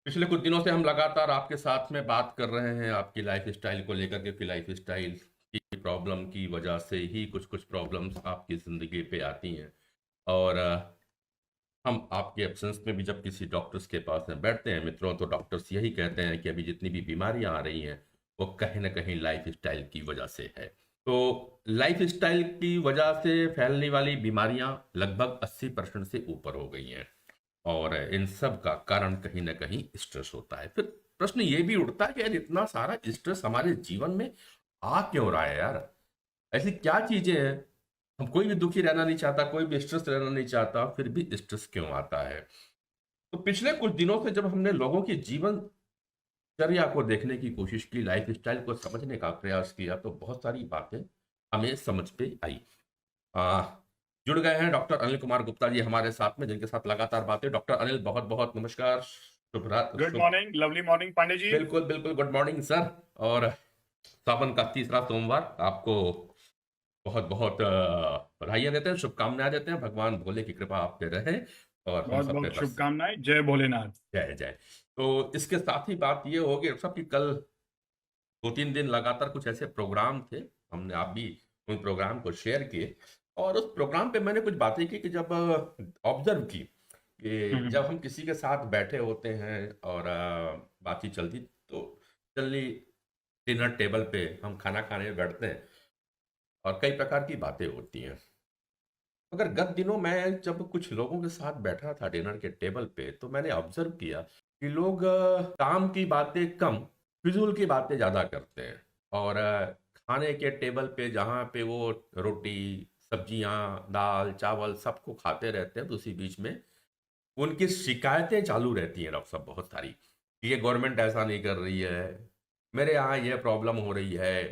पिछले कुछ दिनों से हम लगातार आपके साथ में बात कर रहे हैं आपकी लाइफ स्टाइल को लेकर के कि लाइफ स्टाइल की प्रॉब्लम की वजह से ही कुछ कुछ प्रॉब्लम्स आपकी ज़िंदगी पे आती हैं। और हम आपके एब्सेंस में भी जब किसी डॉक्टर्स के पास में बैठते हैं मित्रों, तो डॉक्टर्स यही कहते हैं कि अभी जितनी भी बीमारियां आ रही हैं वो कहीं ना कहीं लाइफ स्टाइल की वजह से है। तो लाइफ स्टाइल की वजह से फैलने वाली बीमारियां लगभग 80% से ऊपर हो गई हैं। और इन सब का कारण कहीं ना कहीं स्ट्रेस होता है। फिर प्रश्न ये भी उठता है कि यार इतना सारा स्ट्रेस हमारे जीवन में आ क्यों रहा है यार? ऐसी क्या चीजें हैं? हम कोई भी दुखी रहना नहीं चाहता, कोई भी स्ट्रेस रहना नहीं चाहता, फिर भी स्ट्रेस क्यों आता है? तो पिछले कुछ दिनों से जब हमने लोगों की जीवनचर्या को देखने की कोशिश की, लाइफ स्टाइल को समझने का प्रयास किया, तो बहुत सारी बातें हमें समझ पे आई। आ, जुड़ गए हैं डॉक्टर अनिल कुमार गुप्ता जी हमारे साथ में, जिनके साथ लगातार बातें। डॉक्टर अनिल, बहुत बहुत नमस्कार, शुभ रात, गुड शुभ। Morning, lovely morning Pandey ji. बिल्कुल बिल्कुल, गुड मॉर्निंग सर। और सावन का तीसरा सोमवार आपको बहुत बहुत बधाइयां देते हैं, शुभकामनाएं देते हैं। भगवान भोले की कृपा आप पे रहे और हम बहुत सब पे बहुत बस। शुभकामनाएं। जय भोलेनाथ। जय जय। तो इसके साथ ही बात ये होगी सब कि कल 2-3 दिन लगातार कुछ ऐसे प्रोग्राम थे, हमने आप भी उन प्रोग्राम को शेयर किए। और उस प्रोग्राम पे मैंने कुछ बातें की कि जब ऑब्जर्व की कि हम्म। जब हम किसी के साथ बैठे होते हैं और बातचीत चलती, तो जनरली डिनर टेबल पे हम खाना खाने बैठते हैं और कई प्रकार की बातें होती हैं। मगर गत दिनों मैं जब कुछ लोगों के साथ बैठा था डिनर के टेबल पे, तो मैंने ऑब्जर्व किया कि लोग काम की बातें कम, फिजूल की बातें ज़्यादा करते हैं। और खाने के टेबल पे जहाँ पे वो रोटी, सब्जियाँ, दाल, चावल सबको खाते रहते हैं, तो उसी बीच में उनकी शिकायतें चालू रहती हैं डॉक्टर साहब, बहुत सारी। ये गवर्नमेंट ऐसा नहीं कर रही है, मेरे यहाँ ये प्रॉब्लम हो रही है,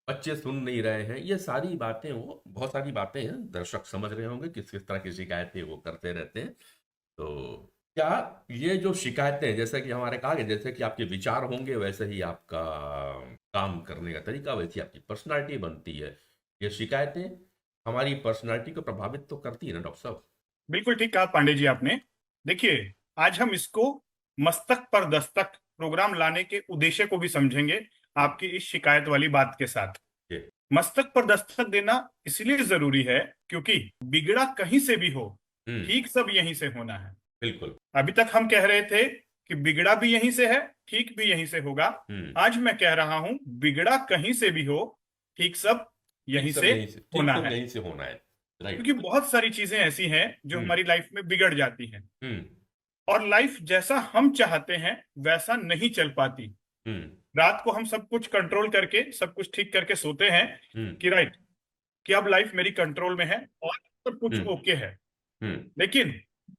बच्चे सुन नहीं रहे हैं। ये सारी बातें, वो बहुत सारी बातें हैं, दर्शक समझ रहे होंगे किस किस तरह की शिकायतें वो करते रहते हैं। तो क्या ये जो शिकायतें, जैसे कि हमारे कहा कि जैसे कि आपके विचार होंगे वैसे ही आपका काम करने का तरीका, वैसी आपकी पर्सनालिटी बनती है, ये शिकायतें हमारी पर्सनालिटी को प्रभावित तो करती है ना डॉक्टर साहब? बिल्कुल ठीक कहा पांडे जी आपने। देखिए, आज हम इसको मस्तक पर दस्तक प्रोग्राम लाने के उद्देश्य को भी समझेंगे हम्म, आपकी इस शिकायत वाली बात के साथ। ये, मस्तक पर दस्तक देना इसलिए जरूरी है क्योंकि बिगड़ा कहीं से भी हो, हम्म, ठीक सब यहीं से होना है। बिल्कुल। अभी तक हम कह रहे थे कि बिगड़ा भी यहीं से है, ठीक भी यहीं से होगा। हम्म, आज मैं कह रहा हूं, बिगड़ा कहीं से भी हो, ठीक सब ठीक यहीं सब से यहीं से, ठीक होना सब है। यहीं से होना है। राइट। क्योंकि बहुत सारी चीजें ऐसी हैं जो हम्म, हमारी लाइफ में बिगड़ जाती हैं हम्म, और लाइफ जैसा हम चाहते हैं वैसा नहीं चल पाती। हम्म, रात को हम सब कुछ कंट्रोल करके, सब कुछ ठीक करके सोते हैं हम्म, कि राइट, कि अब लाइफ मेरी कंट्रोल में है और सब कुछ हम्म, ओके है। हम्म, लेकिन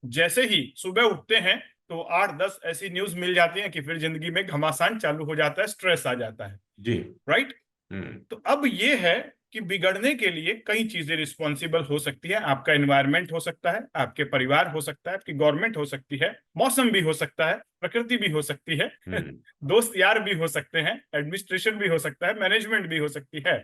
जैसे ही सुबह उठते हैं तो 8-10 ऐसी न्यूज मिल जाती हैं कि फिर जिंदगी में घमासान चालू हो जाता है, स्ट्रेस आ जाता है। जी। राइट। हम्म, तो अब ये है कि बिगड़ने के लिए कई चीजें रिस्पॉन्सिबल हो सकती है। आपका एनवायरनमेंट हो सकता है, आपके परिवार हो सकता है, आपकी गवर्नमेंट हो सकती है, मौसम भी हो सकता है, प्रकृति भी हो सकती है, हम्म, दोस्त यार भी हो सकते हैं, एडमिनिस्ट्रेशन भी हो सकता है, मैनेजमेंट भी हो सकती है।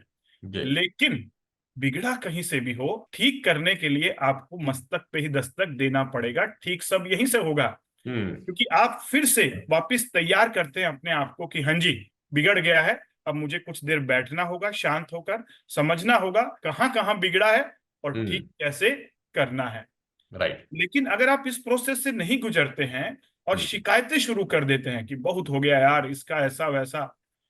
जी। लेकिन बिगड़ा कहीं से भी हो, ठीक करने के लिए आपको मस्तक पे ही दस्तक देना पड़ेगा। ठीक सब यहीं से होगा। हम्म, क्योंकि आप फिर से वापस तैयार करते हैं अपने आप को कि हाँ जी, बिगड़ गया है, अब मुझे कुछ देर बैठना होगा, शांत होकर समझना होगा कहाँ कहाँ बिगड़ा है और हम्म, ठीक कैसे करना है। राइट। लेकिन अगर आप इस प्रोसेस से नहीं गुजरते हैं और हम्म, शिकायतें शुरू कर देते हैं कि बहुत हो गया यार, इसका ऐसा वैसा,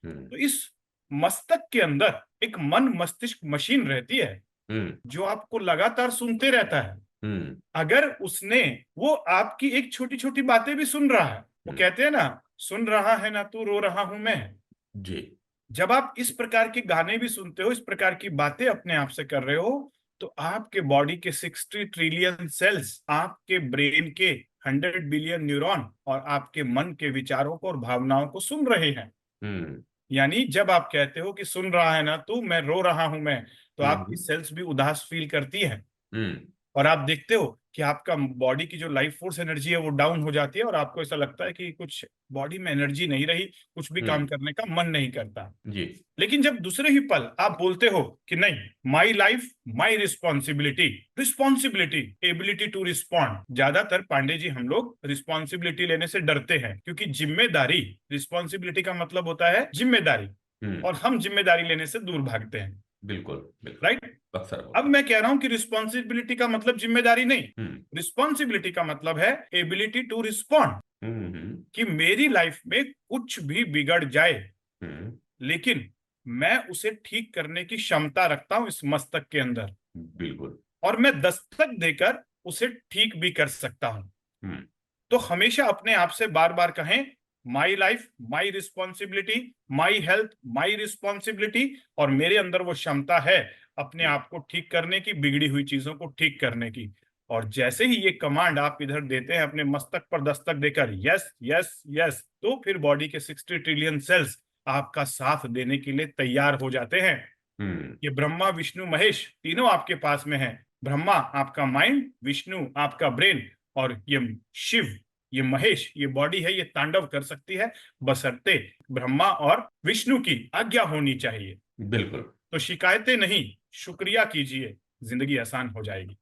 हम्म, तो इस मस्तक के अंदर एक मन मस्तिष्क मशीन रहती है हम्म, जो आपको लगातार सुनते रहता है। हम्म, अगर उसने, वो आपकी एक छोटी छोटी बातें भी सुन रहा है। वो हम्म, कहते हैं ना, सुन रहा है ना तू, रो रहा हूं मैं। जी। जब आप इस प्रकार के गाने भी सुनते हो, इस प्रकार की बातें अपने आप से कर रहे हो, तो आपके बॉडी के 60 ट्रिलियन सेल्स, आपके ब्रेन के 100 बिलियन न्यूरॉन और आपके मन के विचारों को और भावनाओं को सुन रहे हैं। हम्म, यानी जब आप कहते हो कि सुन रहा है ना तू, मैं रो रहा हूं मैं, तो आपकी हम्म, सेल्स भी उदास फील करती है। हम्म, और आप देखते हो कि आपका बॉडी की जो लाइफ फोर्स एनर्जी है वो डाउन हो जाती है और आपको ऐसा लगता है कि कुछ बॉडी में एनर्जी नहीं रही, कुछ भी काम हम्म। करने का मन नहीं करता। जी। लेकिन जब दूसरे ही पल आप बोलते हो कि नहीं, my life my responsibility, responsibility, ability to respond. ज्यादातर पांडे जी हम लोग रिस्पॉन्सिबिलिटी लेने से डरते हैं, क्योंकि जिम्मेदारी, रिस्पॉन्सिबिलिटी का मतलब होता है जिम्मेदारी, हम्म। और हम जिम्मेदारी लेने से दूर भागते हैं। बिल्कुल बिल्कुल। राइट। अक्सर अब होता मैं कह रहा हूं कि रिस्पॉन्सिबिलिटी का मतलब जिम्मेदारी नहीं, है। हम्म। रिस्पॉन्सिबिलिटी का मतलब है एबिलिटी टू रिस्पॉन्ड। हम्म। कि मेरी लाइफ में कुछ भी बिगड़ जाए, हम्म। लेकिन मैं उसे ठीक करने की क्षमता रखता हूं इस मस्तक के अंदर, बिल्कुल। और मैं दस्तक देकर उसे ठीक भी कर सकता हूं। हम्म। तो हमेशा अपने आप से बार बार कहें, माई life my responsibility, my health my responsibility, और मेरे अंदर वो क्षमता है अपने आप को ठीक करने की, बिगड़ी हुई चीजों को ठीक करने की। और जैसे ही ये कमांड आप इधर देते हैं अपने मस्तक पर दस्तक देकर, यस यस यस, तो फिर बॉडी के 60 ट्रिलियन सेल्स आपका साथ देने के लिए तैयार हो जाते हैं। हम्म। ये ब्रह्मा विष्णु महेश तीनों आपके पास में है। ब्रह्मा आपका माइंड, विष्णु आपका ब्रेन, और ये शिव, ये महेश, ये बॉडी है, ये तांडव कर सकती है, बशर्ते ब्रह्मा और विष्णु की आज्ञा होनी चाहिए। बिल्कुल। तो शिकायतें नहीं, शुक्रिया कीजिए, जिंदगी आसान हो जाएगी।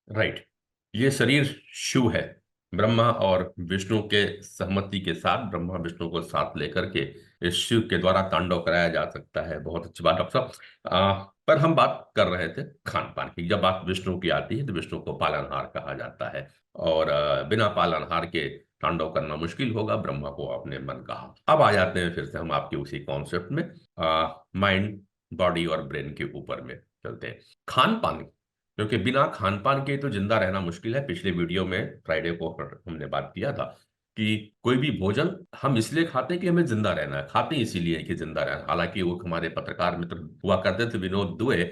राइट। ये शरीर शिव है। ब्रह्मा और विष्णु के सहमति के साथ, ब्रह्मा विष्णु को साथ लेकर के इस शिव के द्वारा तांडव कराया जा सकता है। बहुत अच्छी बात डॉक्टर साहब। पर हम बात कर रहे थे खान पान की। जब बात विष्णु की आती है तो विष्णु को पालनहार कहा जाता है, और बिना पालनहार के तांडव करना मुश्किल होगा। ब्रह्मा को आपने मन कहा। अब आ जाते हैं फिर से हम आपके उसी कॉन्सेप्ट में, माइंड, बॉडी और ब्रेन के ऊपर में चलते हैं। खान पान, क्योंकि बिना खान पान के तो जिंदा रहना मुश्किल है। पिछले वीडियो में फ्राइडे को हमने बात किया था कि कोई भी भोजन हम इसलिए खाते हैं कि हमें जिंदा रहना है, खाते हैं इसीलिए कि जिंदा रहना। हालांकि वो हमारे पत्रकार मित्र हुआ करते थे, विनोद दुए,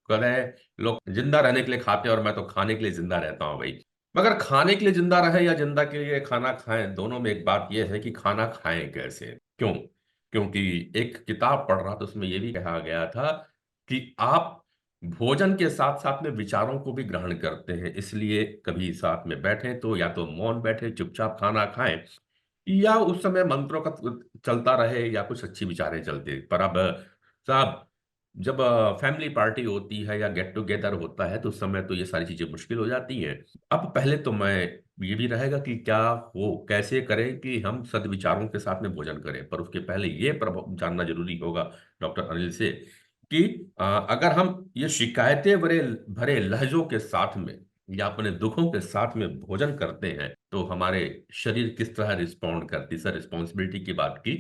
कह रहे लोग जिंदा रहने के लिए खाते हैं और मैं तो खाने के लिए जिंदा रहता हूँ भाई। मगर खाने के लिए जिंदा रहे या जिंदा के लिए खाना खाएं, दोनों में एक बात यह है कि खाना खाएं कैसे। क्यों? क्योंकि एक किताब पढ़ रहा था, उसमें यह भी कहा गया था कि आप भोजन के साथ साथ में विचारों को भी ग्रहण करते हैं। इसलिए कभी साथ में बैठे तो या तो मौन बैठे, चुपचाप खाना खाएं, या उस समय मंत्रों का चलता रहे या कुछ अच्छी विचारें चलते। पर अब साहब, जब फैमिली पार्टी होती है या गेट टुगेदर होता है तो उस समय तो ये सारी चीजें मुश्किल हो जाती हैं। अब पहले तो मैं, ये भी रहेगा कि क्या वो कैसे करें कि हम सदविचारों के साथ में भोजन करें, पर उसके पहले ये जानना जरूरी होगा डॉक्टर अनिल से कि अगर हम ये शिकायतें भरे भरे लहजों के साथ में या अपने दुखों के साथ में भोजन करते हैं तो हमारे शरीर किस तरह रिस्पॉन्ड करती। सर, रिस्पॉन्सिबिलिटी की बात की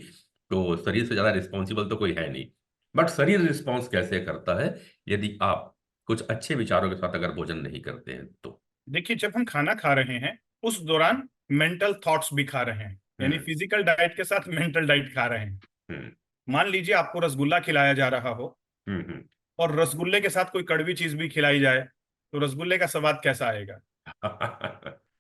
तो शरीर से ज्यादा रिस्पॉन्सिबल तो कोई है नहीं, बट शरीर रिस्पॉन्स कैसे करता है यदि आप कुछ अच्छे विचारों के साथ अगर भोजन नहीं करते हैं तो? देखिए, जब हम खाना खा रहे हैं उस दौरान मेंटल थॉट्स भी खा रहे हैं, यानी हम्म। फिजिकल डाइट के साथ मेंटल डाइट खा रहे हैं। हम्म। मान लीजिए आपको रसगुल्ला खिलाया जा रहा हो, हम्म। और रसगुल्ले के साथ कोई कड़वी चीज भी खिलाई जाए, तो रसगुल्ले का स्वाद कैसा आएगा?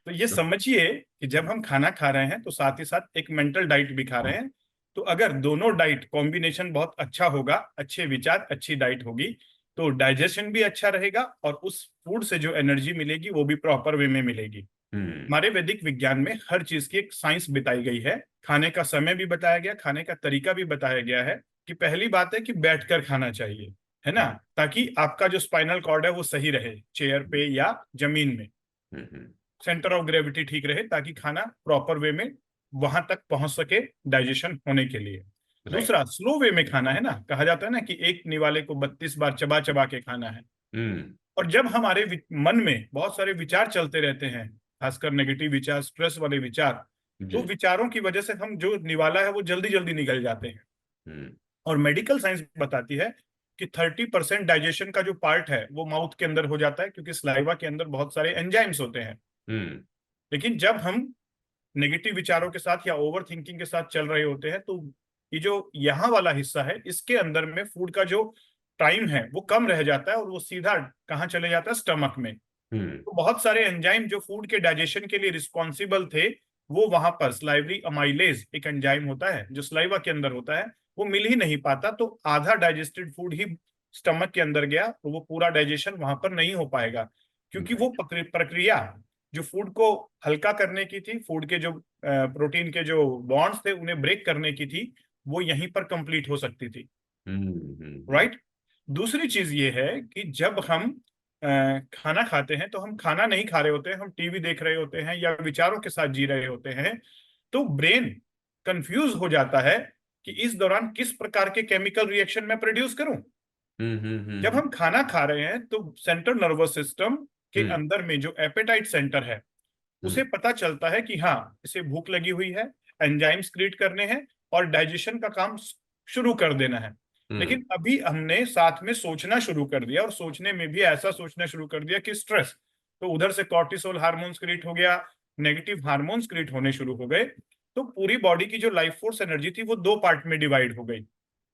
तो ये समझिए कि जब हम खाना खा रहे हैं तो साथ ही साथ एक मेंटल डाइट भी खा रहे हैं। तो अगर दोनों डाइट कॉम्बिनेशन बहुत अच्छा होगा, अच्छे विचार, अच्छी डाइट होगी, तो डाइजेशन भी अच्छा रहेगा, और उस फूड से जो एनर्जी मिलेगी वो भी प्रॉपर वे में मिलेगी। हम्म। हमारे वैदिक विज्ञान में हर चीज की एक साइंस बताई गई है। खाने का समय भी बताया गया, खाने का तरीका भी बताया गया है। कि पहली बात है कि बैठकर खाना चाहिए, है ना, ताकि आपका जो स्पाइनल कॉर्ड है वो सही रहे, चेयर पे या जमीन में, हम्म। सेंटर ऑफ ग्रेविटी ठीक रहे, ताकि खाना प्रॉपर वे में वहां तक पहुंच सके डाइजेशन होने के लिए। राइट। दूसरा, स्लो वे में खाना है ना, कहा जाता है ना कि एक निवाले को 32 बार चबा चबा के खाना है। हम्म। और जब हमारे मन में बहुत सारे विचार चलते रहते हैं, खासकर नेगेटिव विचार, स्ट्रेस वाले विचार, तो जी। विचारों की वजह से हम जो निवाला है वो जल्दी जल्दी निकल जाते हैं। हम्म। और मेडिकल साइंस बताती है कि 30% डाइजेशन का जो पार्ट है वो माउथ के अंदर हो जाता है, क्योंकि सलाइवा के अंदर बहुत सारे एंजाइम्स होते हैं। हम्म। लेकिन जब हम नेगेटिव विचारों के साथ या ओवर थिंकिंग के साथ चल रहे होते हैं, तो ये जो यहाँ वाला हिस्सा है, इसके अंदर में फूड का जो टाइम है वो कम रह जाता है, और वो सीधा कहाँ चले जाता है, स्टमक में। हम्म। तो बहुत सारे एंजाइम जो फूड के डाइजेशन के लिए रिस्पॉन्सिबल थे, वो वहां पर, स्लाइवरी अमाइलेज एक एंजाइम होता है जो स्लाइवा के अंदर होता है, वो मिल ही नहीं पाता। तो आधा डाइजेस्टेड फूड ही स्टमक के अंदर गया, तो वो पूरा डाइजेशन वहां पर नहीं हो पाएगा, क्योंकि वो राइट। प्रक्रिया जो फूड को हल्का करने की थी, फूड के जो प्रोटीन के जो बॉन्ड्स थे उन्हें ब्रेक करने की थी, वो यहीं पर कंप्लीट हो सकती थी। हम्म। राइट। दूसरी चीज ये है कि जब हम खाना खाते हैं तो हम खाना नहीं खा रहे होते हैं, हम टीवी देख रहे होते हैं या विचारों के साथ जी रहे होते हैं। तो ब्रेन कंफ्यूज हो जाता है कि इस दौरान किस प्रकार के केमिकल रिएक्शन मैं प्रोड्यूस करूं। जब हम्म। हम खाना खा रहे हैं तो सेंट्रल नर्वस सिस्टम के हम्म अंदर में जो एपेटाइट सेंटर है, उसे हम्म पता चलता है कि हाँ, इसे भूख लगी हुई है, एंजाइम्स क्रिएट करने हैं और डाइजेशन का काम शुरू कर देना है। हम्म लेकिन अभी हमने साथ में सोचना शुरू कर दिया, और सोचने में भी ऐसा सोचना शुरू कर दिया कि स्ट्रेस, तो उधर से कॉर्टिसोल हार्मोन्स क्रिएट हो गया, नेगेटिव हार्मोन्स क्रिएट होने शुरू हो गए। तो पूरी बॉडी की जो लाइफ फोर्स एनर्जी थी वो दो पार्ट में डिवाइड हो गई।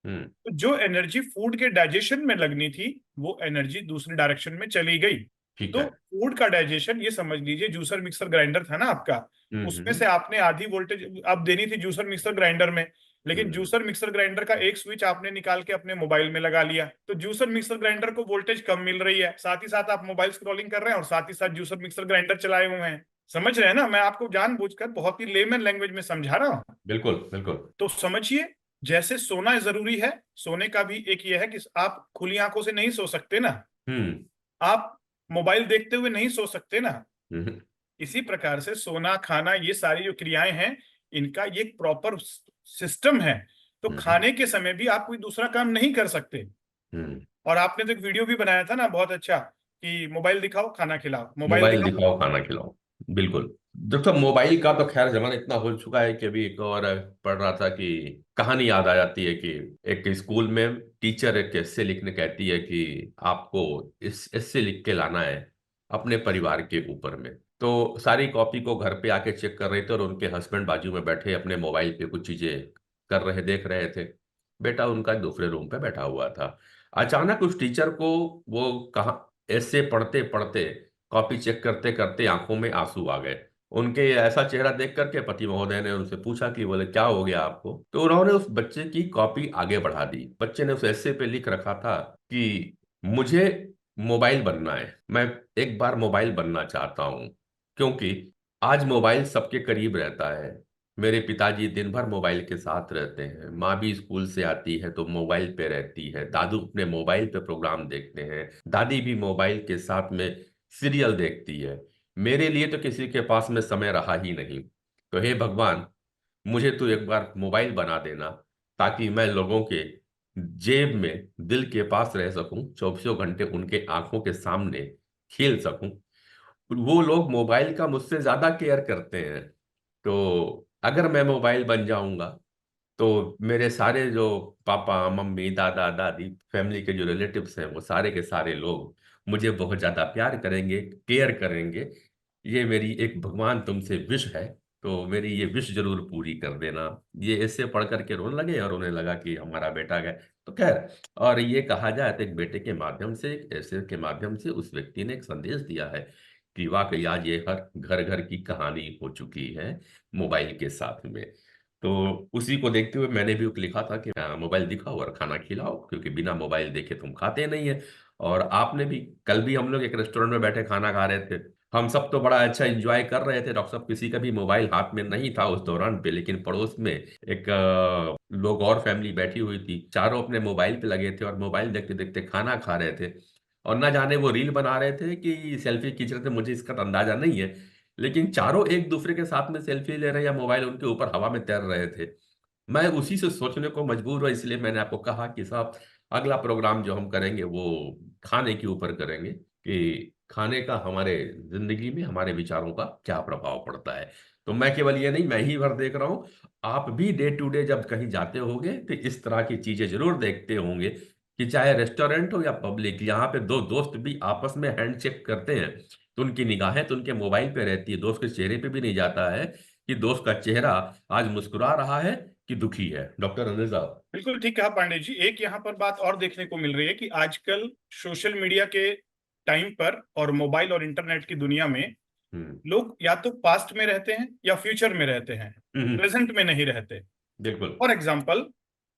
हम्म। तो जो एनर्जी फूड के डाइजेशन में लगनी थी वो एनर्जी दूसरी डायरेक्शन में चली गई। ठीक तो है। फूड का डाइजेशन, ये समझ लीजिए जूसर मिक्सर ग्राइंडर था ना आपका, उसमें हम्म से आपने आधी वोल्टेज अब देनी थी जूसर मिक्सर ग्राइंडर में, लेकिन हम्म जूसर मिक्सर ग्राइंडर का एक स्विच आपने निकाल के अपने मोबाइल में लगा लिया, तो जूसर मिक्सर ग्राइंडर को वोल्टेज कम मिल रही है, साथ ही साथ आप मोबाइल स्क्रॉलिंग कर रहे हैं और साथ ही साथ जूसर मिक्सर ग्राइंडर चलाए हुए हैं। समझ रहे हैं ना, मैं आपको जानबूझकर बहुत ही लेमन लैंग्वेज में समझा रहा हूँ। बिल्कुल बिल्कुल। तो समझिए, जैसे सोना जरूरी है, सोने का भी एक ये है कि आप खुली आंखों से नहीं सो सकते ना, हम्म आप मोबाइल देखते हुए नहीं सो सकते ना। हम्म इसी प्रकार से सोना, खाना, ये सारी जो क्रियाएं हैं, इनका ये एक प्रॉपर सिस्टम है। तो हम्म खाने के समय भी आप कोई दूसरा काम नहीं कर सकते। हम्म। और आपने तो एक वीडियो भी बनाया था ना बहुत अच्छा, कि मोबाइल दिखाओ खाना खिलाओ, मोबाइल मोबाइल दिखाओ। दिखाओ खाना खिलाओ। बिल्कुल। दोस्तों, मोबाइल का तो खैर जमाना इतना हो चुका है कि अभी एक और पढ़ रहा था कि कहानी याद आ जाती है कि एक स्कूल में टीचर एक ऐसे लिखने कहती है कि आपको इस ऐसे लिख के लाना है अपने परिवार के ऊपर में। तो सारी कॉपी को घर पे आके चेक कर रहे थे और उनके हस्बैंड बाजू में बैठे अपने मोबाइल पे कुछ चीजें कर रहे देख रहे थे। बेटा उनका दूसरे रूम पे बैठा हुआ था। अचानक उस टीचर को वो कहा ऐसे पढ़ते पढ़ते, कॉपी चेक करते करते आंखों में आंसू आ गए। उनके ऐसा चेहरा देख करके पति महोदय ने उनसे पूछा कि बोले क्या हो गया आपको। तो उन्होंने उस बच्चे की कॉपी आगे बढ़ा दी। बच्चे ने उस ऐसे पे लिख रखा था कि मुझे मोबाइल बनना है, मैं एक बार मोबाइल बनना चाहता हूँ, क्योंकि आज मोबाइल सबके करीब रहता है। मेरे पिताजी दिन भर मोबाइल के साथ रहते हैं, माँ भी स्कूल से आती है तो मोबाइल पे रहती है, दादू अपने मोबाइल पे प्रोग्राम देखते हैं, दादी भी मोबाइल के साथ में सीरियल देखती है। मेरे लिए तो किसी के पास में समय रहा ही नहीं। तो हे भगवान, मुझे तो एक बार मोबाइल बना देना, ताकि मैं लोगों के जेब में दिल के पास रह सकूं, 24 घंटे उनके आंखों के सामने खेल सकूं। वो लोग मोबाइल का मुझसे ज्यादा केयर करते हैं। तो अगर मैं मोबाइल बन जाऊंगा तो मेरे सारे जो पापा मम्मी दादा दादी फैमिली के जो रिलेटिव्स हैं वो सारे के सारे लोग मुझे बहुत ज्यादा प्यार करेंगे, केयर करेंगे। ये मेरी एक भगवान तुमसे विश है, तो मेरी ये विश जरूर पूरी कर देना। ये ऐसे पढ़ करके रोने लगे और उन्हें लगा कि हमारा बेटा गया। तो खैर, और ये कहा जाए तो एक बेटे के माध्यम से, एक ऐसे के माध्यम से उस व्यक्ति ने एक संदेश दिया है कि वाकई आज ये हर घर घर की कहानी हो चुकी है मोबाइल के साथ में। तो उसी को देखते हुए मैंने भी लिखा था कि मोबाइल दिखाओ और खाना खिलाओ, क्योंकि बिना मोबाइल देखे तुम खाते नहीं है। और आपने भी, कल भी हम लोग एक रेस्टोरेंट में बैठे खाना खा रहे थे, हम सब तो बड़ा अच्छा एंजॉय कर रहे थे डॉक्टर साहब, किसी का भी मोबाइल हाथ में नहीं था उस दौरान पे, लेकिन पड़ोस में एक लोग और फैमिली बैठी हुई थी, चारों अपने मोबाइल पे लगे थे और मोबाइल देखते देखते खाना खा रहे थे। और ना जाने वो रील बना रहे थे कि सेल्फी खींच रहे थे, मुझे इसका तो अंदाजा नहीं है, लेकिन चारों एक दूसरे के साथ में सेल्फी ले रहे हैं या मोबाइल उनके ऊपर हवा में तैर रहे थे। मैं उसी से सोचने को मजबूर हुआ, इसलिए मैंने आपको कहा कि साहब, अगला प्रोग्राम जो हम करेंगे वो खाने के ऊपर करेंगे कि खाने का हमारे जिंदगी में, हमारे विचारों का क्या प्रभाव पड़ता है। तो मैं केवल ये नहीं, मैं ही भर देख रहा हूँ, आप भी डे टू डे जब कहीं जाते होंगे तो इस तरह की चीजें जरूर देखते होंगे कि चाहे रेस्टोरेंट हो या पब्लिक, यहाँ पे दो दोस्त भी आपस में हैंड चेक करते हैं तो उनकी निगाहें तो उनके मोबाइल पे रहती है, दोस्त के चेहरे पे भी नहीं जाता है कि दोस्त का चेहरा आज मुस्कुरा रहा है कि दुखी है। डॉक्टर अनिल साहब। बिल्कुल ठीक कहा पांडे जी। एक यहाँ पर बात और देखने को मिल रही है कि आजकल सोशल मीडिया के टाइम पर और मोबाइल और इंटरनेट की दुनिया में हम्म लोग या तो पास्ट में रहते हैं या फ्यूचर में रहते हैं, हम्म, प्रेजेंट में नहीं रहते। बिल्कुल। फॉर एग्जाम्पल,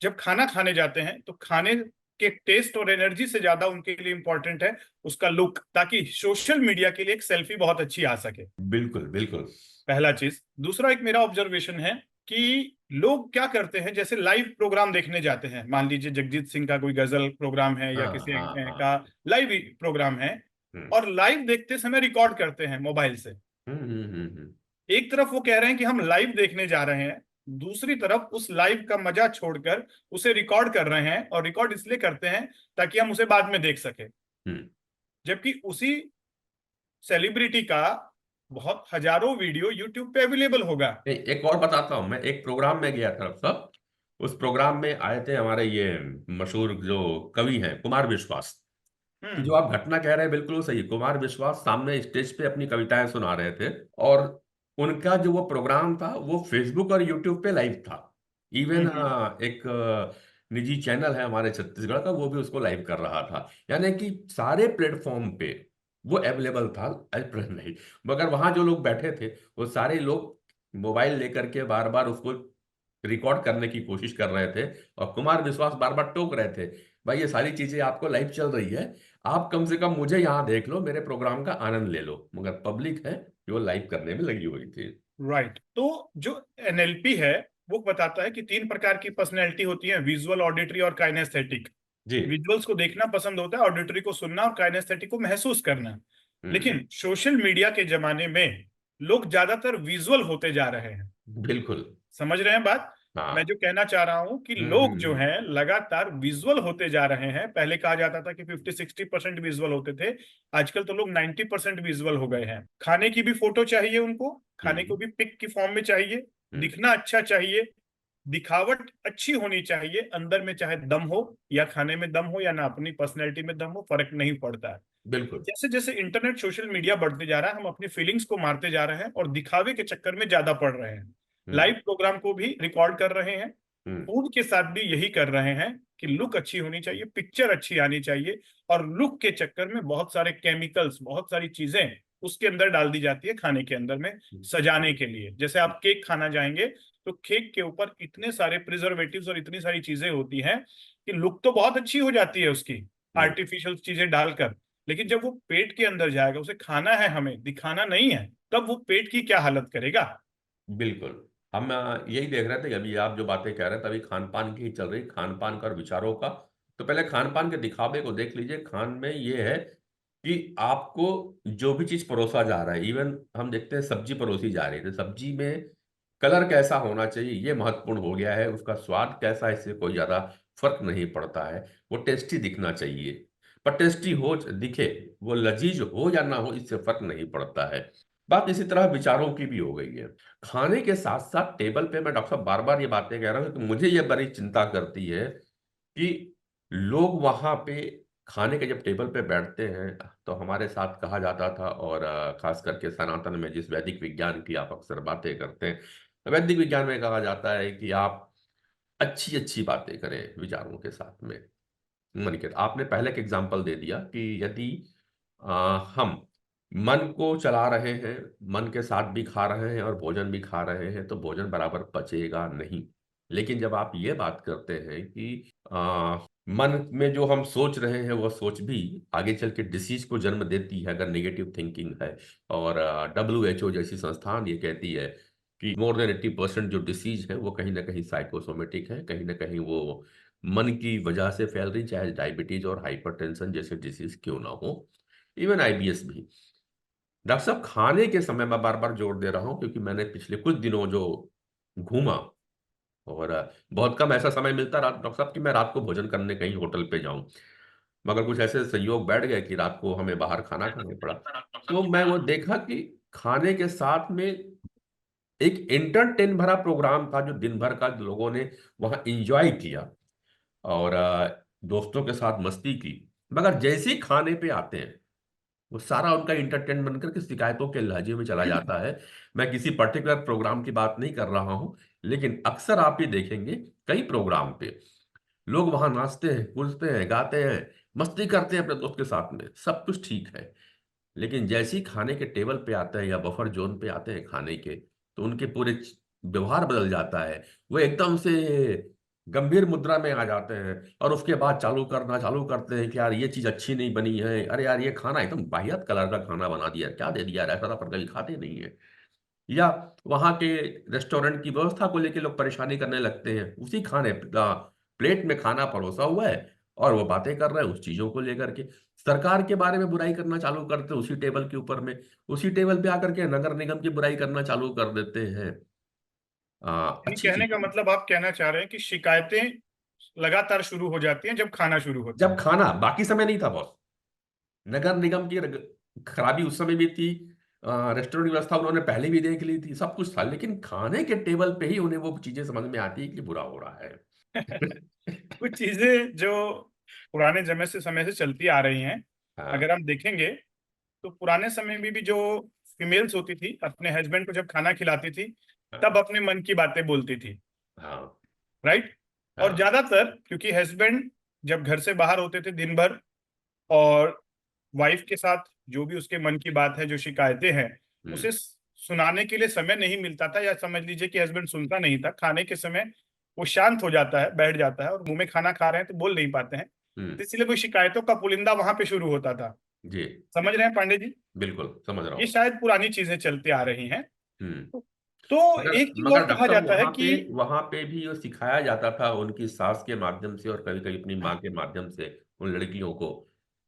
जब खाना खाने जाते हैं तो खाने उसके टेस्ट और एनर्जी से ज्यादा उनके लिए इंपॉर्टेंट है उसका लुक, ताकि सोशल मीडिया के लिए एक सेल्फी बहुत अच्छी आ सके। बिल्कुल बिल्कुल। पहला चीज। दूसरा, एक मेरा ऑब्जर्वेशन है कि लोग क्या करते हैं, जैसे लाइव प्रोग्राम देखने जाते हैं, मान लीजिए जगजीत सिंह का कोई गजल प्रोग्राम है या हाँ किसी हाँ हाँ। का लाइव प्रोग्राम है, हम्म और लाइव देखते समय रिकॉर्ड करते हैं मोबाइल से। हम्म। एक तरफ वो कह रहे हैं कि हम लाइव देखने जा रहे हैं, दूसरी तरफ उस लाइव का मजा छोड़कर उसे रिकॉर्ड कर रहे हैं, और रिकॉर्ड इसलिए करते हैं ताकि हम उसे बाद में देख सके। हम्म। जबकि उसी सेलिब्रिटी का बहुत हजारों वीडियो यूट्यूब पे अवेलेबल होगा। एक और बताता हूँ, मैं एक प्रोग्राम में गया था सब। उस प्रोग्राम में आए थे हमारे ये मशहूर जो कवि हैं कुमार विश्वास। तो जो हम्म आप घटना कह रहे हैं बिल्कुल सही, कुमार विश्वास सामने स्टेज पे अपनी कविताएं सुना रहे थे, और उनका जो वो प्रोग्राम था वो फेसबुक और यूट्यूब पे लाइव था। इवन हम्म। एक निजी चैनल है हमारे छत्तीसगढ़ का, वो भी उसको लाइव कर रहा था। यानी कि सारे प्लेटफॉर्म पे वो अवेलेबल था, अप्रैल नहीं, मगर वहां जो लोग बैठे थे वो सारे लोग मोबाइल लेकर के बार बार उसको रिकॉर्ड करने की कोशिश कर रहे थे, और कुमार विश्वास बार बार टोक रहे थे, भाई ये सारी चीजें आपको लाइव चल रही है, आप कम से कम मुझे यहाँ देख लो, मेरे प्रोग्राम का आनंद ले लो। मगर पब्लिक है जो लाइव करने में लगी हुई थी। राइट। तो जो एनएलपी है वो बताता है कि तीन प्रकार की पर्सनैलिटी होती है, विजुअल, ऑडिटरी और काइनेस्थेटिक। जी। विजुअल्स को देखना पसंद होता है, ऑडिटरी को सुनना, और काइनेस्थेटिक को महसूस करना। हम्म। लेकिन सोशल मीडिया के जमाने में लोग ज्यादातर विजुअल होते जा रहे हैं। बिल्कुल। समझ रहे हैं बात? मैं हाँ। जो कहना चाह रहा हूं कि लोग जो हम्म। हैं लगातार विजुअल होते जा रहे हैं। पहले कहा जाता था कि 50-60% विजुअल होते थे, आजकल तो लोग 90% विजुअल हो गए हैं। खाने की भी फोटो चाहिए उनको, खाने को हम्म भी पिक की फॉर्म में चाहिए, हम्म। दिखना अच्छा चाहिए, दिखावट अच्छी होनी चाहिए, अंदर में चाहे दम हो या खाने में दम हो या ना अपनी पर्सनैलिटी में दम हो, फर्क नहीं पड़ता है। बिल्कुल। जैसे जैसे इंटरनेट सोशल मीडिया बढ़ते जा रहा है, हम अपनी फीलिंग्स को मारते जा रहे हैं और दिखावे के चक्कर में ज्यादा पड़ रहे हैं। हम्म लाइव प्रोग्राम को भी रिकॉर्ड कर रहे हैं, हम्म फूड के साथ भी यही कर रहे हैं कि लुक अच्छी होनी चाहिए, पिक्चर अच्छी आनी चाहिए, और लुक के चक्कर में बहुत सारे केमिकल्स, बहुत सारी चीजें उसके अंदर डाल दी जाती है खाने के अंदर में सजाने के लिए। जैसे आप केक खाना जाएंगे तो केक के ऊपर इतने सारे प्रिजर्वेटिव्स और इतनी सारी चीजें होती हैं कि लुक तो बहुत अच्छी हो जाती है उसकी, हम्म। आर्टिफिशियल चीजें डालकर। लेकिन जब वो पेट के अंदर जाएगा, उसे खाना है, हमें दिखाना नहीं है, तब वो पेट की क्या हालत करेगा। बिल्कुल। हम यही देख रहे थे कि अभी आप जो बातें कह रहे हैं तभी खान पान की ही चल रही, खान पान का और विचारों का। तो पहले खान पान के दिखावे को देख लीजिए। खान में ये है कि आपको जो भी चीज परोसा जा रहा है, इवन हम देखते हैं सब्जी परोसी जा रही है, तो सब्जी में कलर कैसा होना चाहिए ये महत्वपूर्ण हो गया है, उसका स्वाद कैसा है इससे कोई ज्यादा फर्क नहीं पड़ता है, वो टेस्टी दिखना चाहिए। पर टेस्टी हो दिखे, वो लजीज हो या ना हो, इससे फर्क नहीं पड़ता है। बात इसी तरह विचारों की भी हो गई है। खाने के साथ साथ टेबल पे, मैं डॉक्टर साहब बार बार ये बातें कह रहा हूँ कि मुझे ये बड़ी चिंता करती है कि लोग वहां पे खाने के जब टेबल पे बैठते हैं, तो हमारे साथ कहा जाता था, और खास करके सनातन में जिस वैदिक विज्ञान की आप अक्सर बातें करते हैं, वैदिक विज्ञान में कहा जाता है कि आप अच्छी अच्छी बातें करें विचारों के साथ में। मन के, आपने पहले एक एग्जाम्पल दे दिया कि यदि हम मन को चला रहे हैं, मन के साथ भी खा रहे हैं और भोजन भी खा रहे हैं, तो भोजन बराबर पचेगा नहीं। लेकिन जब आप ये बात करते हैं कि मन में जो हम सोच रहे हैं वो सोच भी आगे चल के डिसीज को जन्म देती है, अगर नेगेटिव थिंकिंग है, और WHO जैसी संस्थान ये कहती है कि मोर देन 80% जो डिसीज है वो कहीं ना कहीं साइकोसोमेटिक है, कहीं ना कहीं वो मन की वजह से फैल रही, चाहे डायबिटीज और हाइपरटेंशन जैसे डिसीज क्यों ना हो, इवन IBS भी। डॉक्टर साहब खाने के समय मैं बार बार जोर दे रहा हूं क्योंकि मैंने पिछले कुछ दिनों जो घूमा, और बहुत कम ऐसा समय मिलता रात, डॉक्टर साहब, कि मैं रात को भोजन करने कहीं होटल पे जाऊं, मगर कुछ ऐसे संयोग बैठ गए कि रात को हमें बाहर खाना खाना पड़ा। तो मैं वो देखा कि खाने के साथ में एक एंटरटेन भरा प्रोग्राम था, जो दिन भर का लोगों ने वहां एंजॉय किया, और दोस्तों के साथ मस्ती की। मगर जैसे ही खाने पे आते हैं, वो सारा उनका इंटरटेन बनकर के शिकायतों के लहजे में चला जाता है। मैं किसी पर्टिकुलर प्रोग्राम की बात नहीं कर रहा हूं, लेकिन अक्सर आप ही देखेंगे कई प्रोग्राम पे लोग वहां नाचते हैं, कूदते हैं, गाते हैं, मस्ती करते हैं अपने दोस्त के साथ में, सब कुछ ठीक है। लेकिन जैसे ही खाने के टेबल पे आते हैं या बफर जोन पे आते हैं खाने के, तो उनके पूरे व्यवहार बदल जाता है। वो एकदम से गंभीर मुद्रा में आ जाते हैं, और उसके बाद चालू करते हैं कि यार ये चीज अच्छी नहीं बनी है, अरे यार ये खाना एकदम वाहियात कलर का खाना बना दिया, क्या दे दिया यार, ऐसा तो अपन कभी खाते नहीं है। या वहां के रेस्टोरेंट की व्यवस्था को लेके लोग परेशानी करने लगते हैं, उसी खाने प्लेट में खाना परोसा हुआ है और वो बातें कर रहे हैं उस चीजों को लेकर के। सरकार के बारे में बुराई करना चालू करते हैं उसी टेबल के ऊपर में, उसी टेबल पे आकर के नगर निगम की बुराई करना चालू कर देते हैं। यानी अच्छी कहने चीज का मतलब आप कहना चाह रहे हैं कि शिकायतें लगातार शुरू हो जाती हैं जब खाना शुरू होता जब है। खाना, बाकी समय नहीं था बॉस। नगर निगम की खराबी उस समय भी थी, रेस्टोरेंट की व्यवस्था उन्होंने पहले भी देख ली थी, सब कुछ था, लेकिन खाने के टेबल पे ही उन्हें वो चीजें समझ में आती है कि बुरा हो रहा है। कुछ चीजें जो पुराने समय से चलती आ रही हैं, हाँ। अगर हम देखेंगे तो पुराने समय में भी जो फीमेल्स होती थी अपने हस्बैंड को जब खाना खिलाती थी, हाँ। तब अपने मन की बातें बोलती थी, हाँ। राइट। और हाँ। ज्यादातर क्योंकि हस्बैंड जब घर से बाहर होते थे दिन भर, और वाइफ के साथ जो भी उसके मन की बात है, जो शिकायतें हैं, हम्म। उसे सुनाने के लिए समय नहीं मिलता था, या समझ लीजिए कि हस्बैंड सुनता नहीं था। खाने के समय वो शांत हो जाता है, बैठ जाता है, और मुंह में खाना खा रहे हैं तो बोल नहीं पाते हैं, हम्म। तो इसलिए वो शिकायतों का पुलिंदा वहां पे शुरू होता था। जी। समझ रहे हैं पांडे जी? बिल्कुल समझ रहा ये हूँ। शायद पुरानी चीजें चलती आ रही हैं। हम्म। तो मगर एक चीज और मगर कहा डॉक्टर जाता है वहां कि पे वहां पे भी वो सिखाया जाता था उनकी सास के माध्यम से, और कभी कभी अपनी माँ के माध्यम से उन लड़कियों को,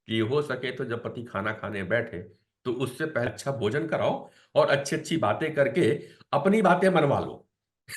कि हो सके तो जब पति खाना खाने बैठे तो उससे पहले अच्छा भोजन कराओ और अच्छी अच्छी बातें करके अपनी बातें मनवा लो।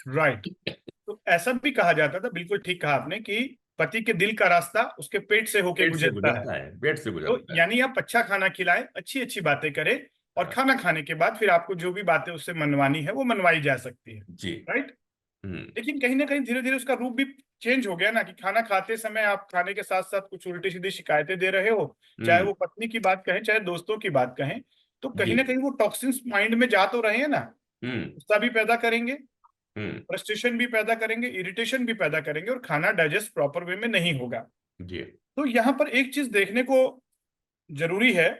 राइट, तो ऐसा भी कहा जाता था, बिल्कुल ठीक कहा आपने, कि पति के दिल का रास्ता उसके पेट से होके पेट से गुजरता है। गुजरता है, पेट से तो गुजरता है। यानी आप अच्छा खाना खिलाएं, अच्छी अच्छी बातें करें, और हाँ। खाना खाने के बाद फिर आपको जो भी बातें उससे मनवानी है वो मनवाई जा सकती है, जी। राइट। हम्म। लेकिन कहीं ना कहीं धीरे धीरे उसका रूप भी चेंज हो गया ना, कि खाना खाते समय आप खाने के साथ साथ कुछ उल्टी सीधी शिकायतें दे रहे हो, चाहे हम्म। वो पत्नी की बात कहें चाहे दोस्तों की बात कहें, तो कहीं जी। ना कहीं वो टॉक्सिन्स माइंड में जा तो रहे हैं ना। हम्म। गुस्सा भी पैदा करेंगे, हम्म। फ्रस्ट्रेशन भी पैदा करेंगे, इरिटेशन भी पैदा करेंगे, और खाना डाइजेस्ट प्रॉपर वे में नहीं होगा। जी। तो यहाँ पर एक चीज देखने को जरूरी है,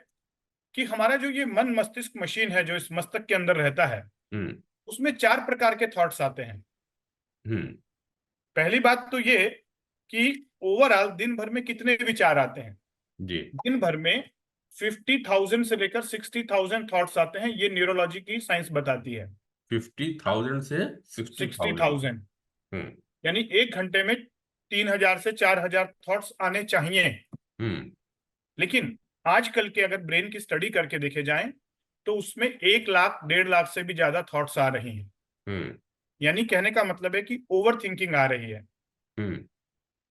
कि हमारा जो ये मन मस्तिष्क मशीन है जो इस मस्तक के अंदर रहता है, हम्म। उसमें चार प्रकार के थॉट्स आते हैं। हम्म। पहली बात तो ये कि ओवरऑल दिन भर में कितने विचार आते हैं। जी। दिन भर में 50,000 से लेकर 60,000 थॉट्स आते हैं, ये न्यूरोलॉजी की साइंस बताती है। 50,000 से 60,000। 60,000 हम्म। यानी एक घंटे में 3,000 से 4,000 थॉट्स आने चाहिए। हम्म। लेकिन आजकल के अगर ब्रेन की स्टडी करके देखे जाएं, तो उसमें 1 लाख 1.5 लाख से भी ज्यादा थॉट्स आ रही हैं। हम्म। यानी कहने का मतलब है कि ओवर थिंकिंग आ रही है। हम्म।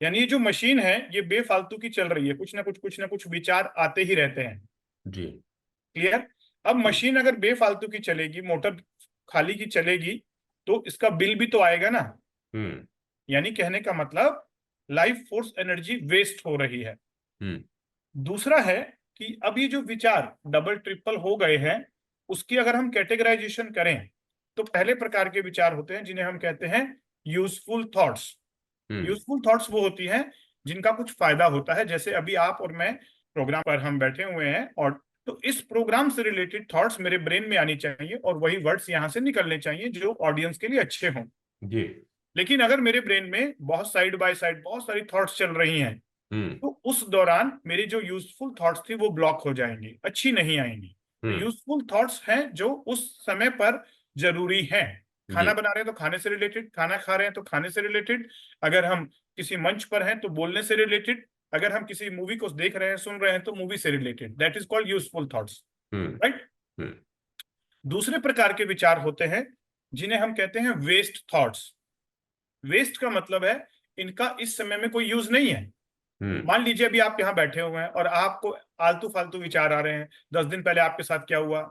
यानी ये जो मशीन है ये बेफालतू की चल रही है, कुछ ना कुछ विचार आते ही रहते हैं। जी। क्लियर? अब जी। मशीन अगर बेफालतू की चलेगी, मोटर खाली की चलेगी, तो इसका बिल भी तो आएगा ना। हम्म। यानी कहने का मतलब लाइफ फोर्स एनर्जी वेस्ट हो रही है। हम्म। दूसरा है कि अब ये जो विचार डबल ट्रिपल हो गए हैं, उसकी अगर हम कैटेगराइजेशन करें, तो पहले प्रकार के विचार होते हैं जिन्हें हम कहते हैं यूजफुल थॉट्स। हम्म। यूजफुल थॉट्स वो होती हैं जिनका कुछ फायदा होता है, जैसे अभी आप और मैं प्रोग्राम पर हम बैठे हुए हैं, और तो इस प्रोग्राम से रिलेटेड थॉट्स मेरे ब्रेन में आनी चाहिए, और वही वर्ड्स यहाँ से निकलने चाहिए जो ऑडियंस के लिए अच्छे हों। जी। लेकिन अगर मेरे ब्रेन में बहुत साइड बाय साइड बहुत सारी थॉट्स चल रही हैं, हम्म। तो उस दौरान मेरी जो यूजफुल थॉट्स थी वो ब्लॉक हो जाएंगी, अच्छी नहीं आएंगी। तो हम्म। यूजफुल थॉट्स हैं जो उस समय पर जरूरी हैं। जी। खाना बना रहे हैं तो खाने से रिलेटेड, खाना खा रहे हैं तो खाने से रिलेटेड, अगर हम किसी मंच पर हैं तो बोलने से रिलेटेड, अगर हम किसी मूवी को देख रहे हैं सुन रहे हैं तो मूवी से related, that is called useful thoughts, hmm. Right. Hmm. दूसरे प्रकार के विचार होते हैं जिन्हें हम कहते हैं वेस्ट थॉट्स। वेस्ट का मतलब है इनका इस समय में कोई यूज नहीं है। हम्म। मान लीजिए अभी आप यहाँ बैठे हुए हैं और आपको आलतू फालतू विचार आ रहे हैं, 10 दिन पहले आपके साथ क्या हुआ,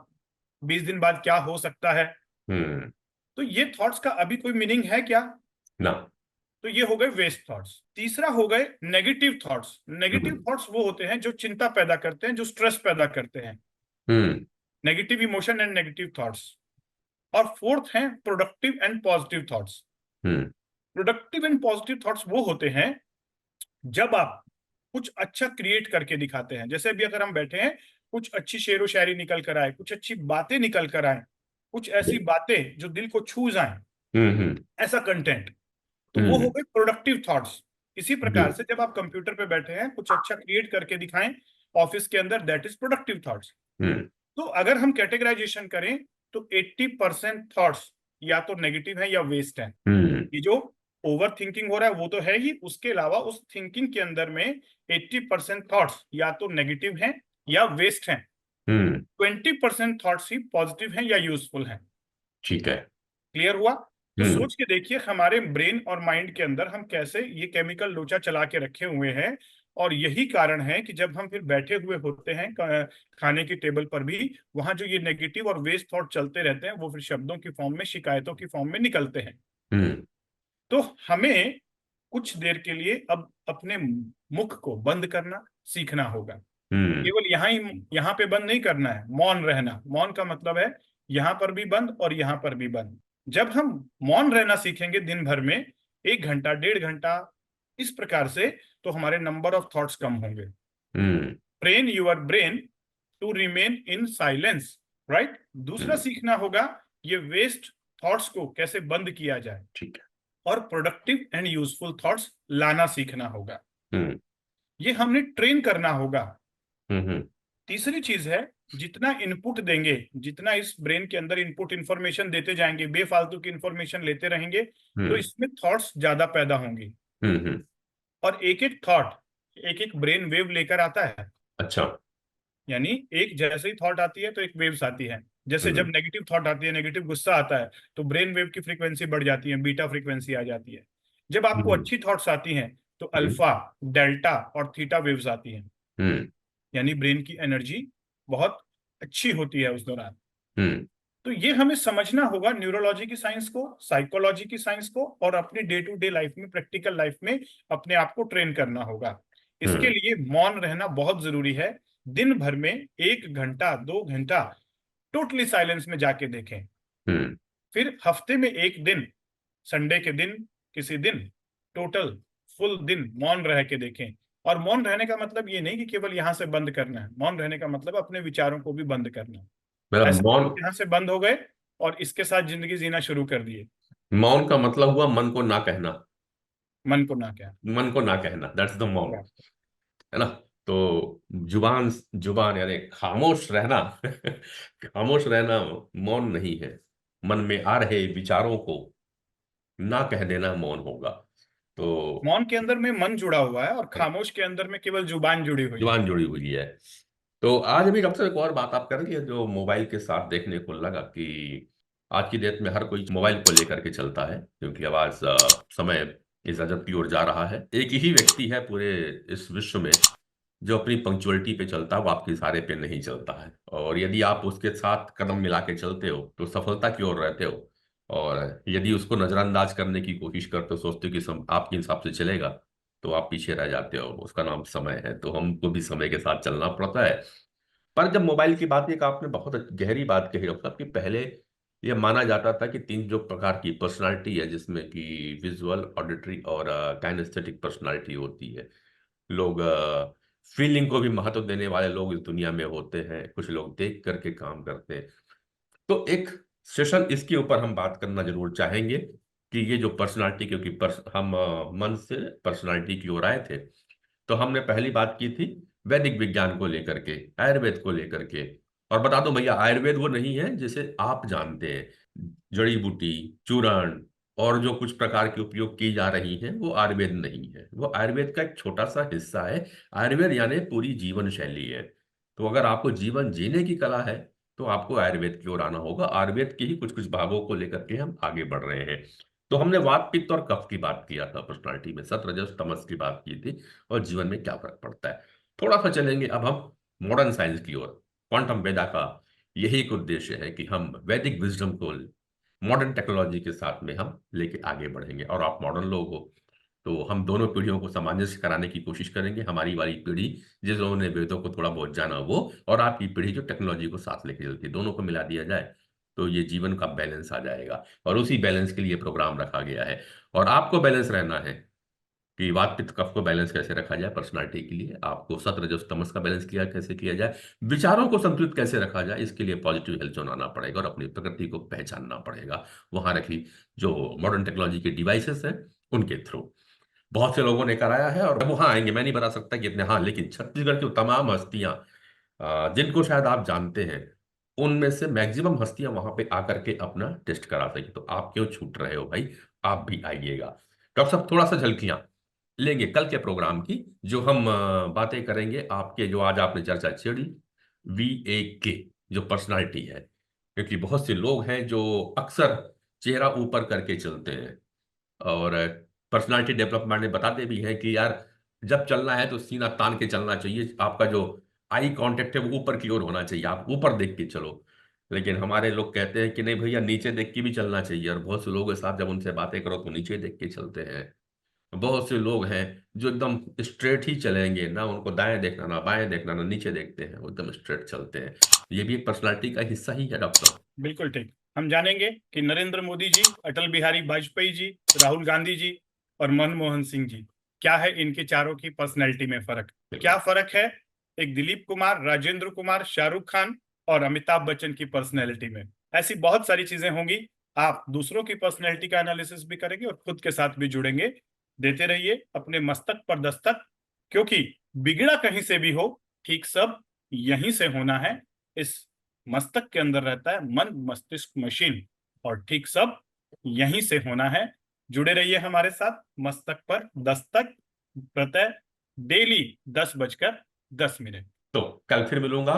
20 दिन बाद क्या हो सकता है। हम्म। तो ये थॉट्स का अभी कोई मीनिंग है क्या? ना। तो ये हो गए वेस्ट थॉट्स। तीसरा हो गए नेगेटिव थॉट्स। नेगेटिव हम्म। थॉट्स वो होते हैं जो चिंता पैदा करते हैं, जो स्ट्रेस पैदा करते हैं, hmm. Negative emotion and negative thoughts. और फोर्थ है productive and positive thoughts. Hmm. Productive and positive thoughts वो होते हैं जब आप कुछ अच्छा क्रिएट करके दिखाते हैं, जैसे अभी अगर हम बैठे हैं, कुछ अच्छी शेरो शायरी निकल कर आए, कुछ अच्छी बातें निकल कर आए, कुछ ऐसी बातें जो दिल को छू जाएं, हम्म। ऐसा कंटेंट, तो वो हो हम्म। गए प्रोडक्टिव थॉट्स। इसी जी। प्रकार से जब आप कंप्यूटर पे बैठे हैं, कुछ अच्छा क्रिएट करके दिखाएं ऑफिस के अंदर, दैट इज प्रोडक्टिव थॉट्स। हम्म। तो अगर हम कैटेगराइजेशन करें तो 80% थॉट्स या तो नेगेटिव है या वेस्ट है। हम्म। ये जो ओवर थिंकिंग हो रहा है वो तो है ही, उसके अलावा उस थिंकिंग के अंदर में 80% थॉट्स या तो नेगेटिव हैं या वेस्ट हैं। हम्म। 20% थॉट्स ही पॉजिटिव हैं या यूजफुल हैं। ठीक है। क्लियर हुआ? तो हम्म। सोच के देखिए हमारे ब्रेन और माइंड के अंदर हम कैसे ये केमिकल लोचा चला के रखे हुए हैं। और यही कारण है कि जब हम फिर बैठे हुए होते हैं खाने की टेबल पर भी, वहां जो ये नेगेटिव और वेस्ट थॉट चलते रहते हैं वो फिर शब्दों की फॉर्म में, शिकायतों की फॉर्म में निकलते हैं। हम्म। तो हमें कुछ देर के लिए अब अपने मुख को बंद करना सीखना होगा। हम्म। केवल यहाँ पे बंद नहीं करना है, मौन रहना। मौन का मतलब है यहाँ पर भी बंद और यहाँ पर भी बंद। जब हम मौन रहना सीखेंगे दिन भर में 1 घंटा 1.5 घंटा इस प्रकार से, तो हमारे नंबर ऑफ थॉट्स कम होंगे। Hmm. Train your brain to remain in silence, right. दूसरा हम्म। सीखना होगा ये वेस्ट थॉट्स को कैसे बंद किया जाए ठीक है। और प्रोडक्टिव एंड यूजफुल थॉट्स लाना सीखना होगा। हम्म। ये हमने ट्रेन करना होगा। हम्म। तीसरी चीज है, जितना इनपुट देंगे, जितना इस ब्रेन के अंदर इनपुट इंफॉर्मेशन देते जाएंगे, बेफालतू की इंफॉर्मेशन लेते रहेंगे, तो हम्म। इसमें थॉट्स ज्यादा पैदा होंगी। हम्म। और एक एक थॉट एक एक ब्रेन वेव लेकर आता है। अच्छा। यानी एक जैसे ही थॉट आती है तो एक वेव्स आती है। जैसे जब हम्म। नेगेटिव थॉट आती है, नेगेटिव गुस्सा आता है, तो ब्रेन वेव की फ्रीक्वेंसी बढ़ जाती है, बीटा फ्रीक्वेंसी आ जाती है। जब आपको हम्म। अच्छी थॉट्स आती हैं तो हम्म। अल्फा, डेल्टा और थीटा वेव्स आती हैं। हम्म। यानी ब्रेन की एनर्जी बहुत अच्छी होती है उस दौरान। हम्म। तो ये हमें समझना होगा, न्यूरोलॉजी की साइंस को, साइकोलॉजी की साइंस को, और अपनी डे टू डे लाइफ में, प्रैक्टिकल लाइफ में अपने आप को ट्रेन करना होगा। इसके हम्म। लिए मौन रहना बहुत जरूरी है। दिन भर में 1 घंटा 2 घंटा टोटली साइलेंस में जाके देखें। हम्म। फिर हफ्ते में एक दिन, संडे के दिन, किसी दिन टोटल फुल दिन मौन रह के देखें। और मौन रहने का मतलब ये नहीं कि केवल यहां से बंद करना है, मौन रहने का मतलब अपने विचारों को भी बंद करना है। मतलब ऐसे मौन। यहाँ से बंद हो गए और इसके साथ जिंदगी जीना शुरू कर दिए। मौन का मतलब हुआ मन को ना कहना। मन को ना क्या। मन को ना कहना, दैट्स द मौन। बस। है ना? तो जुबान, जुबान यानी खामोश रहना। खामोश रहना मौन नहीं है। मन में आ रहे विचारों को ना कह देना मौन होगा। तो मौन के अंदर में मन जुड़ा हुआ है और खामोश के अंदर में केवल जुबान जुड़ी हुई है। जुबान जुड़ी हुई है। तो आज अभी डॉक्टर एक और बात आप करेंगे जो मोबाइल के साथ देखने को लगा कि आज की डेट में हर कोई मोबाइल को लेकर के चलता है, क्योंकि अब आज समय इस अजब की ओर जा रहा है। एक ही व्यक्ति है पूरे इस विश्व में जो अपनी पंक्चुअलिटी पे चलता है, वो आपके इशारे पे नहीं चलता है। और यदि आप उसके साथ कदम मिला के चलते हो तो सफलता की ओर रहते हो। और यदि उसको नजरअंदाज करने की कोशिश करते हो, सोचते हो कि आपके हिसाब से चलेगा, तो आप पीछे रह जाते हो। उसका नाम समय है। तो हमको भी समय के साथ चलना पड़ता है। पर जब मोबाइल की बात, एक आपने बहुत गहरी बात कही डॉक्टर साहब कि पहले यह माना जाता था कि तीन जो प्रकार की पर्सनालिटी है, जिसमें कि विजुअल, ऑडिटरी और काइनेस्थेटिक पर्सनालिटी होती है। लोग फीलिंग को भी महत्व देने वाले लोग इस दुनिया में होते हैं। कुछ लोग देख करके काम करते हैं। तो एक सेशन इसके ऊपर हम बात करना जरूर चाहेंगे कि ये जो पर्सनालिटी, क्योंकि हम मन से पर्सनालिटी की ओर आए थे। तो हमने पहली बात की थी वैदिक विज्ञान को लेकर के, आयुर्वेद को लेकर के। और बता दो भैया, आयुर्वेद वो नहीं है जिसे आप जानते हैं, जड़ी बूटी, चूर्ण और जो कुछ प्रकार के उपयोग की जा रही हैं, वो आयुर्वेद नहीं है। वो आयुर्वेद का एक छोटा सा हिस्सा है। आयुर्वेद यानी पूरी जीवन शैली है। तो अगर आपको जीवन जीने की कला है तो आपको आयुर्वेद की ओर आना होगा। आयुर्वेद के ही कुछ कुछ भागों को लेकर के हम आगे बढ़ रहे हैं। तो हमने वात पित्त और कफ की बात किया था, पर्सनालिटी में सत्व रजस तमस की बात की थी, और जीवन में क्या फर्क पड़ता है। थोड़ा सा चलेंगे अब हम मॉडर्न साइंस की ओर। क्वांटम वेदा का यही एक उद्देश्य है कि हम वैदिक विजडम को मॉडर्न टेक्नोलॉजी के साथ में हम लेके आगे बढ़ेंगे। और आप मॉडर्न लोग हो, तो हम दोनों पीढ़ियों को सामंजस्य कराने की कोशिश करेंगे। हमारी वाली पीढ़ी जिस लोगों ने वेदों को थोड़ा बहुत जाना वो, और आपकी पीढ़ी जो टेक्नोलॉजी को साथ लेके चलती है, दोनों को मिला दिया जाए तो ये जीवन का बैलेंस आ जाएगा। और उसी बैलेंस के लिए प्रोग्राम रखा गया है। और आपको बैलेंस रहना है कि वात पित्त कफ को बैलेंस कैसे रखा जाए। पर्सनालिटी के लिए आपको सत्व रजस तमस का बैलेंस किया कैसे किया जाए, विचारों को संतुलित कैसे रखा जाए, इसके लिए पॉजिटिव हेल्थ जोन आना पड़ेगा और अपनी प्रकृति को पहचानना पड़ेगा। वहां रखी जो मॉडर्न टेक्नोलॉजी के डिवाइसेस हैं उनके थ्रू बहुत से लोगों ने कराया है और वहां आएंगे। मैं नहीं बता सकता कि इतने, हाँ, लेकिन छत्तीसगढ़ की तमाम हस्तियां जिनको शायद आप जानते हैं, उनमें से मैक्सिमम हस्तियां वहां पे आकर के अपना टेस्ट करा सके। तो आप क्यों छूट रहे हो भाई, आप भी आइएगा। डॉक्टर साहब, थोड़ा सा झलकियां लेंगे कल के प्रोग्राम की, जो हम बातें करेंगे आपके, जो आज आपने चर्चा छेड़ी, VAK जो पर्सनालिटी है। क्योंकि बहुत से लोग हैं जो अक्सर चेहरा ऊपर करके चलते हैं, और पर्सनालिटी डेवलपमेंट में बताते भी हैं कि यार, जब चलना है तो सीना तान के चलना चाहिए, आपका जो आई कांटेक्ट है वो ऊपर की ओर होना चाहिए, आप ऊपर देख के चलो। लेकिन हमारे लोग कहते हैं कि नहीं भैया, नीचे देख के भी चलना चाहिए। और बहुत से लोगों के साथ जब उनसे बातें करो तो नीचे देख के चलते हैं। बहुत से लोग हैं जो एकदम स्ट्रेट ही चलेंगे, ना उनको दाएं देखना, ना बाएं देखना, ना नीचे देखते हैं, वो एकदम स्ट्रेट चलते हैं। ये भी एक पर्सनालिटी का हिस्सा ही है डॉक्टर। बिल्कुल ठीक। हम जानेंगे कि नरेंद्र मोदी जी, अटल बिहारी वाजपेयी जी, राहुल गांधी जी और मनमोहन सिंह जी, क्या है इनके चारों की पर्सनैलिटी में फर्क, क्या बिल्कुल। फर्क है एक दिलीप कुमार, राजेंद्र कुमार, शाहरुख खान और अमिताभ बच्चन की पर्सनैलिटी में। ऐसी बहुत सारी चीजें होंगी। आप दूसरों की पर्सनैलिटी का एनालिसिस भी करेंगे और खुद के साथ भी जुड़ेंगे। देते रहिए अपने मस्तक पर दस्तक, क्योंकि बिगड़ा कहीं से भी हो, ठीक सब यहीं से होना है। इस मस्तक के अंदर रहता है मन मस्तिष्क मशीन, और ठीक सब यहीं से होना है। जुड़े रहिए हमारे साथ मस्तक पर दस्तक, प्रत्यय डेली 10:10 तो कल फिर मिलूंगा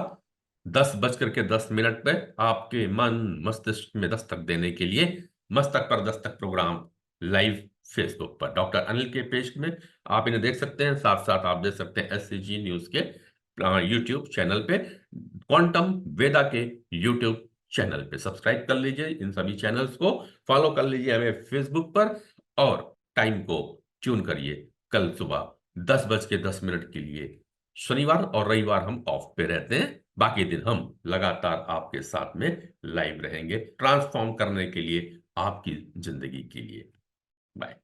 10:10 पे आपके मन मस्तिष्क में दस्तक देने के लिए। मस्तक पर दस्तक प्रोग्राम लाइव फेसबुक पर डॉक्टर अनिल के पेज में आप इन्हें देख सकते हैं। साथ साथ आप देख सकते हैं SCG न्यूज के यूट्यूब चैनल पे, क्वांटम वेदा के यूट्यूब चैनल पे सब्सक्राइब कर लीजिए। इन सभी चैनल्स को फॉलो कर लीजिए हमें फेसबुक पर, और टाइम को ट्यून करिए कल सुबह 10:10 के लिए। शनिवार और रविवार हम ऑफ पे रहते हैं, बाकी दिन हम लगातार आपके साथ में लाइव रहेंगे, ट्रांसफॉर्म करने के लिए, आपकी जिंदगी के लिए। बाय।